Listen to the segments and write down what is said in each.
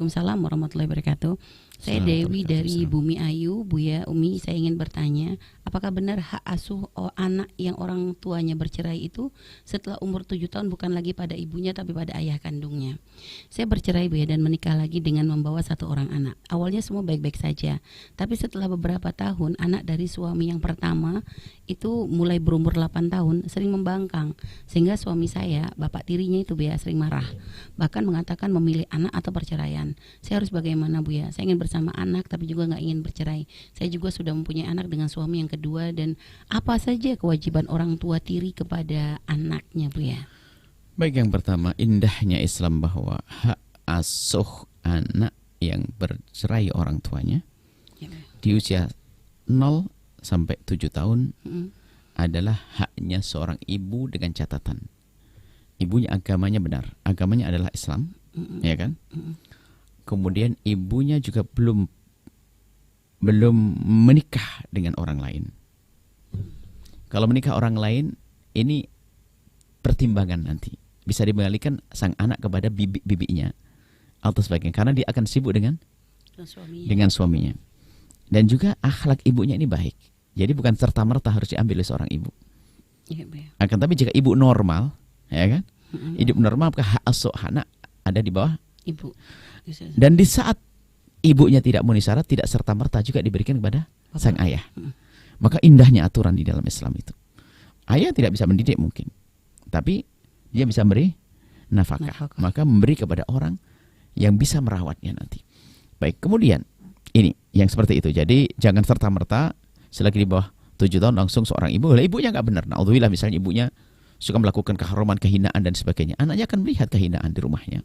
Waalaikumsalam warahmatullahi wabarakatuh. Saya Dewi dari Bumi Ayu, Buya Umi. Saya ingin bertanya, apakah benar hak asuh anak yang orang tuanya bercerai itu setelah umur 7 tahun bukan lagi pada ibunya tapi pada ayah kandungnya? Saya bercerai, Buya, dan menikah lagi dengan membawa 1 orang anak. Awalnya semua baik-baik saja, tapi setelah beberapa tahun anak dari suami yang pertama itu mulai berumur 8 tahun sering membangkang, sehingga suami saya, bapak tirinya itu, Buya, sering marah, bahkan mengatakan memilih anak atau perceraian. Saya harus bagaimana, Buya? Saya ingin bersama anak tapi juga nggak ingin bercerai. Saya juga sudah mempunyai anak dengan suami yang kedua, dan apa saja kewajiban orang tua tiri kepada anaknya, Buya? Baik, yang pertama, indahnya Islam bahwa hak asuh anak yang bercerai orang tuanya di usia 0 sampai 7 tahun adalah haknya seorang ibu, dengan catatan ibunya agamanya benar, agamanya adalah Islam, ya kan? Kemudian ibunya juga belum menikah dengan orang lain. Kalau menikah orang lain, ini pertimbangan nanti bisa dikembalikan sang anak kepada bibinya atau sebagainya, karena dia akan sibuk dengan suaminya. Dan juga akhlak ibunya ini baik, jadi bukan serta-merta harus diambil oleh seorang ibu. Akan tapi jika ibu normal, ya kan, hidup normal, maka hak asuh anak ada di bawah ibu. Dan di saat ibunya tidak memenuhi syarat, tidak serta-merta juga diberikan kepada sang ayah. Maka indahnya aturan di dalam Islam itu. Ayah tidak bisa mendidik mungkin, tapi dia bisa memberi nafkah. Maka memberi kepada orang yang bisa merawatnya nanti. Baik, kemudian ini yang seperti itu. Jadi jangan serta-merta selagi di bawah 7 tahun langsung seorang ibu, ibunya nggak benar. Naudzubillah, misalnya ibunya suka melakukan keharuman, kehinaan dan sebagainya, anaknya akan melihat kehinaan di rumahnya.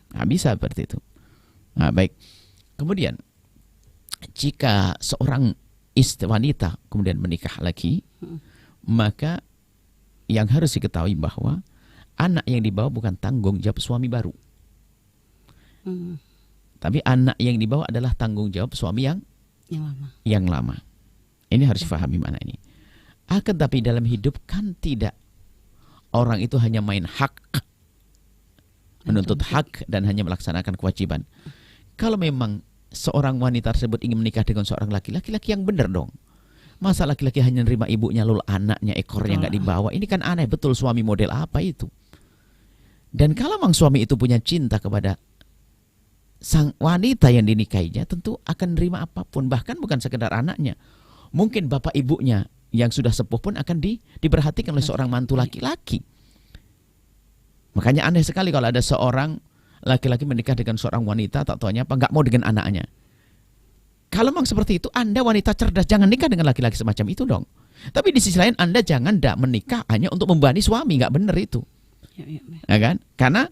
Nah, bisa seperti itu. Nah, baik. Kemudian jika seorang wanita kemudian menikah lagi, maka yang harus diketahui bahwa anak yang dibawa bukan tanggung jawab suami baru, tapi anak yang dibawa adalah tanggung jawab suami yang lama. Ini harus difahami mana ini. Akan tapi dalam hidup kan tidak orang itu hanya main hak, menuntut hak dan hanya melaksanakan kewajiban. Kalau memang seorang wanita tersebut ingin menikah dengan seorang laki-laki yang benar dong. Masa laki-laki hanya nerima ibunya lalu anaknya ekornya nggak dibawa? Ini kan aneh betul, suami model apa itu? Dan kalau memang suami itu punya cinta kepada sang wanita yang dinikahinya, tentu akan nerima apapun, bahkan bukan sekedar anaknya. Mungkin bapak ibunya yang sudah sepuh pun akan diperhatikan oleh seorang mantu laki-laki. Makanya aneh sekali kalau ada seorang laki-laki menikah dengan seorang wanita, tak taunya apa, nggak mau dengan anaknya. Kalau memang seperti itu, Anda wanita cerdas, jangan nikah dengan laki-laki semacam itu dong. Tapi di sisi lain Anda jangan menikah hanya untuk membebani suami, nggak benar itu. Ya kan? Karena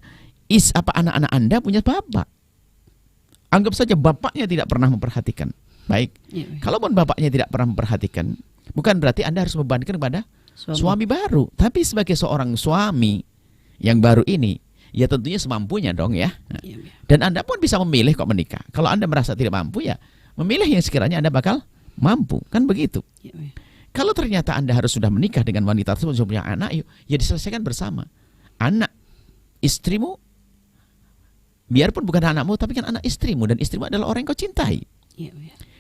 anak-anak Anda punya bapak. Anggap saja bapaknya tidak pernah memperhatikan. Baik. Kalaupun bapaknya tidak pernah memperhatikan, bukan berarti Anda harus membebankan kepada suami baru. Tapi sebagai seorang suami yang baru ini, ya tentunya semampunya dong ya. Dan Anda pun bisa memilih kok menikah. Kalau Anda merasa tidak mampu, ya memilih yang sekiranya Anda bakal mampu. Kan begitu. Kalau ternyata Anda harus sudah menikah dengan wanita tersebut, sudah punya anak, ya diselesaikan bersama. Anak istrimu, biarpun bukan anakmu, tapi kan anak istrimu, dan istrimu adalah orang yang kau cintai.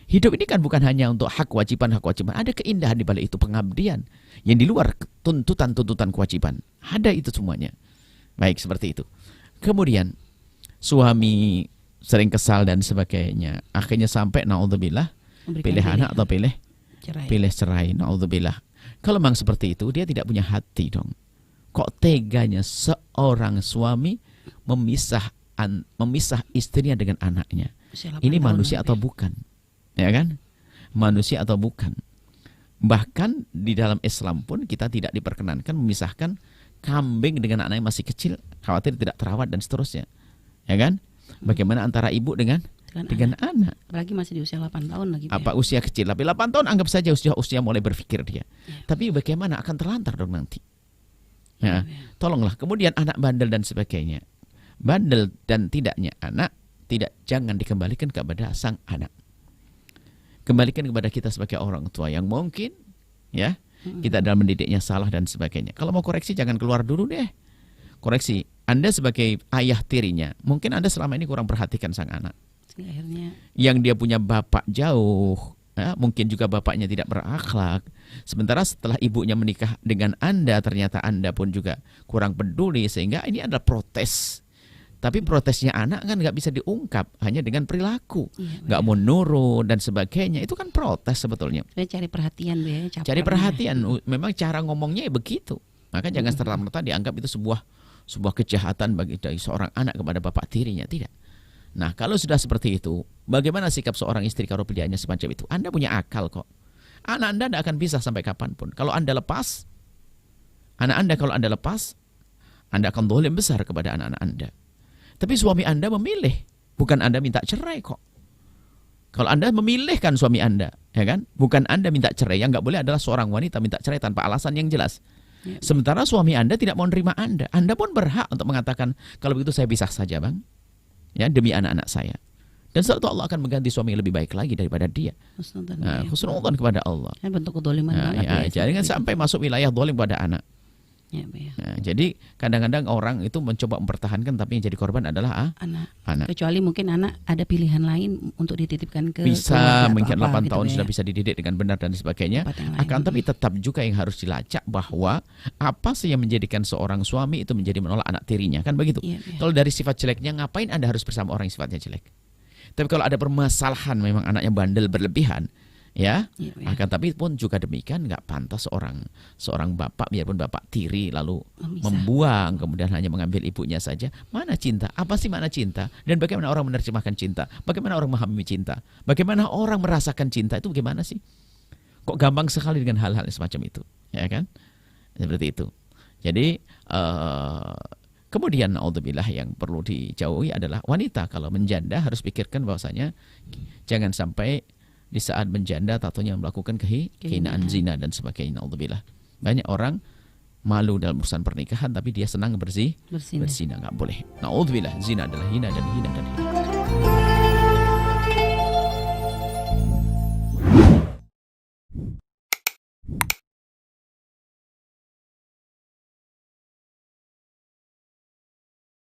Hidup ini kan bukan hanya untuk hak kewajiban. Ada keindahan di balik itu, pengabdian yang di luar tuntutan kewajiban. Ada itu semuanya. Baik, seperti itu. Kemudian suami sering kesal dan sebagainya, akhirnya sampai naudzubillah pilih anak atau pilih cerai. Naudzubillah. Kalau memang seperti itu, dia tidak punya hati dong. Kok teganya seorang suami memisah istrinya dengan anaknya? Ini manusia atau bukan? Ya kan? Manusia atau bukan? Bahkan di dalam Islam pun kita tidak diperkenankan memisahkan kambing dengan anak yang masih kecil, khawatir tidak terawat dan seterusnya. Ya kan? Bagaimana antara ibu dengan anak? Apalagi masih di usia 8 tahun lagi. Apa usia kecil? Tapi 8 tahun anggap saja usia mulai berpikir dia. Tapi bagaimana, akan terlantar dong nanti. Ya, tolonglah. Kemudian anak bandel dan sebagainya. Bandel dan tidaknya anak jangan dikembalikan kepada sang anak. Kembalikan kepada kita sebagai orang tua yang mungkin ya kita dalam mendidiknya salah dan sebagainya. Kalau mau koreksi jangan keluar dulu deh. koreksi, Anda sebagai ayah tirinya, mungkin Anda selama ini kurang perhatikan sang anak. Akhirnya Yang dia punya bapak jauh, mungkin juga bapaknya tidak berakhlak. Sementara setelah ibunya menikah dengan Anda, ternyata Anda pun juga kurang peduli, sehingga ini adalah protes. Tapi protesnya anak kan nggak bisa diungkap hanya dengan perilaku, nggak mau nurut dan sebagainya. Itu kan protes sebetulnya. Cari perhatian, Bu ya. Cari perhatian, memang cara ngomongnya begitu. Maka jangan serta-merta dianggap itu sebuah kejahatan bagi dari seorang anak kepada bapak tirinya, tidak. Nah, kalau sudah seperti itu, bagaimana sikap seorang istri kalau pilihannya semacam itu? Anda punya akal kok. Anak Anda tidak akan pisah sampai kapanpun. Kalau Anda lepas, anak Anda kalau Anda lepas, Anda akan zalim besar kepada anak-anak Anda. Tapi suami Anda memilih, bukan Anda minta cerai kok. Kalau Anda memilihkan suami Anda, ya kan? Bukan Anda minta cerai. Yang nggak boleh adalah seorang wanita minta cerai tanpa alasan yang jelas. Sementara suami Anda tidak mau nerima Anda. Anda pun berhak untuk mengatakan, kalau begitu saya pisah saja, Bang. Ya, demi anak-anak saya. Dan suatu Allah akan mengganti suami yang lebih baik lagi daripada dia. Husnudzon kepada Allah. Bentuk kedoliman banget. Jangan sampai masuk wilayah dolim pada anak. Ya, ya. Nah, jadi kadang-kadang orang itu mencoba mempertahankan, tapi yang jadi korban adalah anak. Kecuali mungkin anak ada pilihan lain untuk dititipkan ke bisa mungkin 8 gitu tahun ya. sudah bisa dididik dengan benar dan sebagainya. Akan tapi tetap juga yang harus dilacak bahwa apa sih yang menjadikan seorang suami itu menjadi menolak anak tirinya, kan begitu. Ya. Kalau dari sifat jeleknya, ngapain Anda harus bersama orang yang sifatnya jelek? Tapi kalau ada permasalahan, memang anaknya bandel berlebihan, ya. Akan tapi pun juga demikian, nggak pantas seorang bapak, biarpun bapak tiri, lalu membuang, kemudian hanya mengambil ibunya saja. Mana cinta? Apa sih makna cinta? Dan bagaimana orang menerjemahkan cinta? Bagaimana orang memahami cinta? Bagaimana orang merasakan cinta? Itu bagaimana sih? Kok gampang sekali dengan hal-hal semacam itu, ya kan? Seperti itu. Jadi kemudian naudzubillah yang perlu dijauhi adalah wanita kalau menjanda harus pikirkan bahwasanya jangan sampai di saat menjanda tatonya melakukan kehinaan zina dan sebagainya. Naudzubillah. Banyak orang malu dalam urusan pernikahan tapi dia senang berzina. Nggak boleh. Naudzubillah, zina adalah hina dan hina dan hina.